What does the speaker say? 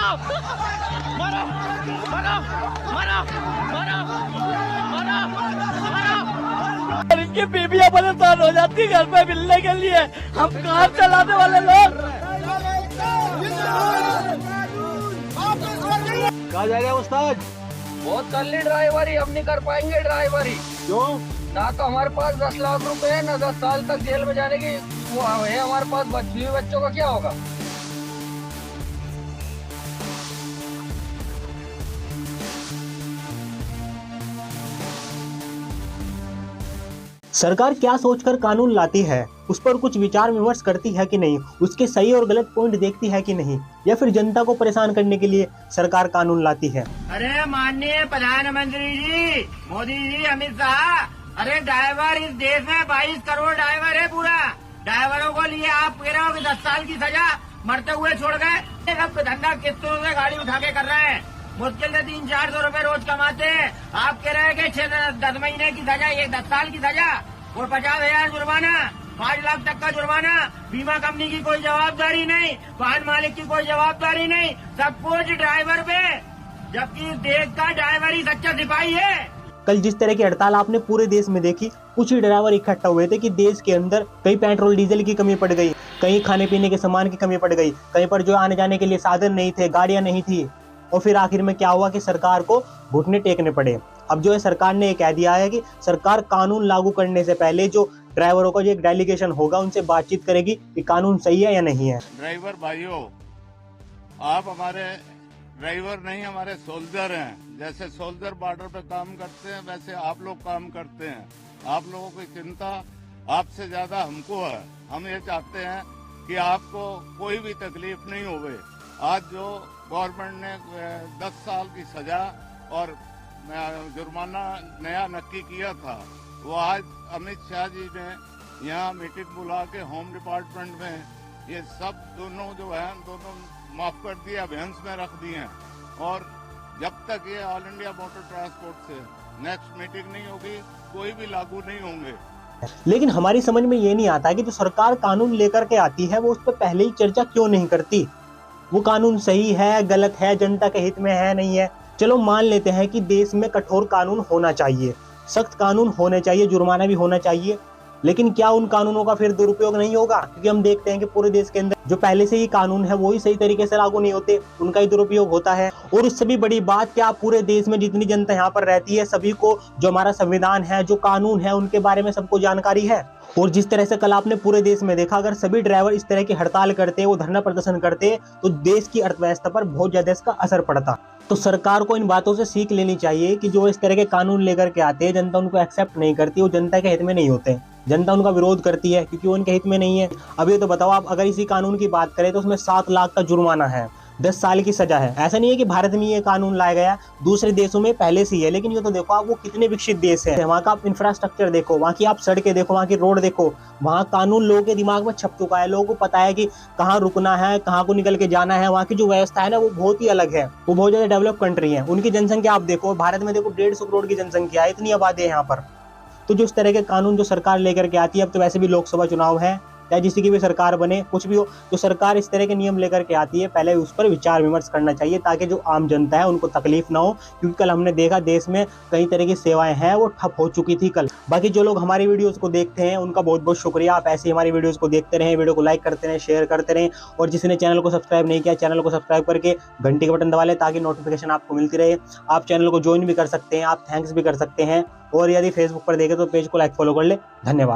मारो मारो मारो मारो मारो मारो। इनकी बीबियां परेशान हो जाती घर पे मिलने के लिए, हम कार चलाने वाले लोग। कहाँ जा रहे हैं उस्ताद? बहुत कर ली ड्राइवरी, हम नहीं कर पाएंगे ड्राइवरी। क्यों? ना तो हमारे पास 10 लाख रुपए है, ना 10 साल तक जेल में जाने की वो है हमारे पास। बच्चों का क्या होगा? सरकार क्या सोचकर कानून लाती है, उस पर कुछ विचार विमर्श करती है कि नहीं, उसके सही और गलत पॉइंट देखती है कि नहीं, या फिर जनता को परेशान करने के लिए सरकार कानून लाती है। अरे माननीय प्रधानमंत्री जी, मोदी जी, अमित शाह, अरे ड्राइवर इस देश में 22 करोड़ ड्राइवर है। पूरा ड्राइवरों को लिए आप कह रहे हो कि 10 साल की सजा, मरते हुए छोड़ गए। सब धंधा किस्तों से गाड़ी उठा के कर रहे हैं, मुश्किल से 300-400 रुपए रोज कमाते हैं। आप कह रहे हैं कि 6-10 महीने की सजा, ये 10 साल की सजा और 50,000 जुर्माना, 5 लाख तक का जुर्माना। बीमा कंपनी की कोई जवाबदारी नहीं, वाहन मालिक की कोई जवाबदारी नहीं, सब कुछ ड्राइवर पे, जबकि देश का ड्राइवर ही सच्चा सिपाही है। कल जिस तरह की हड़ताल आपने पूरे देश में देखी, कुछ ही ड्राइवर इकट्ठा हुए थे कि देश के अंदर कहीं पेट्रोल डीजल की कमी पड़ गई, कहीं खाने पीने के सामान की कमी पड़ गई, कहीं पर जो आने जाने के लिए साधन नहीं थे, गाड़ियां नहीं थी, और फिर आखिर में क्या हुआ कि सरकार को घुटने टेकने पड़े। अब जो है सरकार ने कह दिया है कि सरकार कानून लागू करने से पहले जो ड्राइवरों का जो एक डेलीगेशन होगा उनसे बातचीत करेगी कि कानून सही है या नहीं है। ड्राइवर भाइयों, आप हमारे ड्राइवर नहीं, हमारे सोल्जर हैं। जैसे सोल्जर बॉर्डर पे काम करते हैं, वैसे आप लोग काम करते हैं। आप लोगों की चिंता आपसे ज्यादा हमको है। हम ये चाहते हैं कि आपको कोई भी तकलीफ नहीं होवे। आज जो गवर्नमेंट ने 10 साल की सजा और जुर्माना नया नक्की किया था, वो आज अमित शाह जी ने यहाँ मीटिंग बुला के होम डिपार्टमेंट में ये सब दोनों जो है दोनों माफ कर दिया, अभियान्स में रख दिए हैं। और जब तक ये ऑल इंडिया मोटर ट्रांसपोर्ट से नेक्स्ट मीटिंग नहीं होगी, कोई भी लागू नहीं होंगे। लेकिन हमारी समझ में ये नहीं आता कि जो सरकार कानून लेकर के आती है वो उस पर पहले ही चर्चा क्यों नहीं करती। वो कानून सही है, गलत है, जनता के हित में है, नहीं है। चलो मान लेते हैं कि देश में कठोर कानून होना चाहिए, सख्त कानून होने चाहिए, जुर्माना भी होना चाहिए, लेकिन क्या उन कानूनों का फिर दुरुपयोग नहीं होगा? क्योंकि हम देखते हैं कि पूरे देश के अंदर जो पहले से ही कानून है वो ही सही तरीके से लागू नहीं होते, उनका ही दुरुपयोग होता है। और उससे भी बड़ी बात, क्या पूरे देश में जितनी जनता यहाँ पर रहती है सभी को जो हमारा संविधान है, जो कानून है, उनके बारे में सबको जानकारी है? और जिस तरह से कल आपने पूरे देश में देखा, अगर सभी ड्राइवर इस तरह की हड़ताल करते, वो धरना प्रदर्शन करते, तो देश की अर्थव्यवस्था पर बहुत ज्यादा इसका असर पड़ता। तो सरकार को इन बातों से सीख लेनी चाहिए कि जो इस तरह के कानून लेकर के आते हैं, जनता उनको एक्सेप्ट नहीं करती, वो जनता के हित में नहीं होते, जनता उनका विरोध करती है क्योंकि वो उनके हित में नहीं है। अब ये तो बताओ, आप अगर इसी कानून की बात करें तो उसमें 7 लाख का जुर्माना है, 10 साल की सजा है। ऐसा नहीं है कि भारत में ये कानून लाया गया, दूसरे देशों में पहले से ही है। लेकिन ये तो देखो आप, वो कितने विकसित देश है, वहाँ का आप इंफ्रास्ट्रक्चर देखो, वहाँ की आप सड़कें देखो, वहाँ की रोड देखो, वहाँ कानून लोगों के दिमाग में छप चुका है, लोगों को पता है कि कहाँ रुकना है, कहाँ को निकल के जाना है। वहाँ की जो व्यवस्था है ना, वो बहुत ही अलग है, वो बहुत ज्यादा डेवलप कंट्री है। उनकी जनसंख्या आप देखो, भारत में देखो 150 करोड़ की जनसंख्या है, इतनी आबादी है यहाँ पर। तो जो इस तरह के कानून जो सरकार लेकर के आती है, अब तो वैसे भी लोकसभा चुनाव है, चाहे जिसकी की भी सरकार बने, कुछ भी हो, जो सरकार इस तरह के नियम लेकर के आती है, पहले उस पर विचार विमर्श करना चाहिए ताकि जो आम जनता है उनको तकलीफ ना हो। क्योंकि कल हमने देखा देश में कई तरह की सेवाएं हैं वो ठप हो चुकी थी कल। बाकी जो लोग हमारी वीडियोस को देखते हैं उनका बहुत बहुत शुक्रिया। आप ऐसे ही हमारी वीडियोस को देखते रहें, वीडियो को लाइक करते रहें, शेयर करते रहें, और जिसने चैनल को सब्सक्राइब नहीं किया, चैनल को सब्सक्राइब करके घंटी का बटन दबा लें ताकि नोटिफिकेशन आपको मिलती रहे। आप चैनल को ज्वाइन भी कर सकते हैं, आप थैंक्स भी कर सकते हैं, और यदि फेसबुक पर देखें तो पेज को लाइक फॉलो कर ले। धन्यवाद।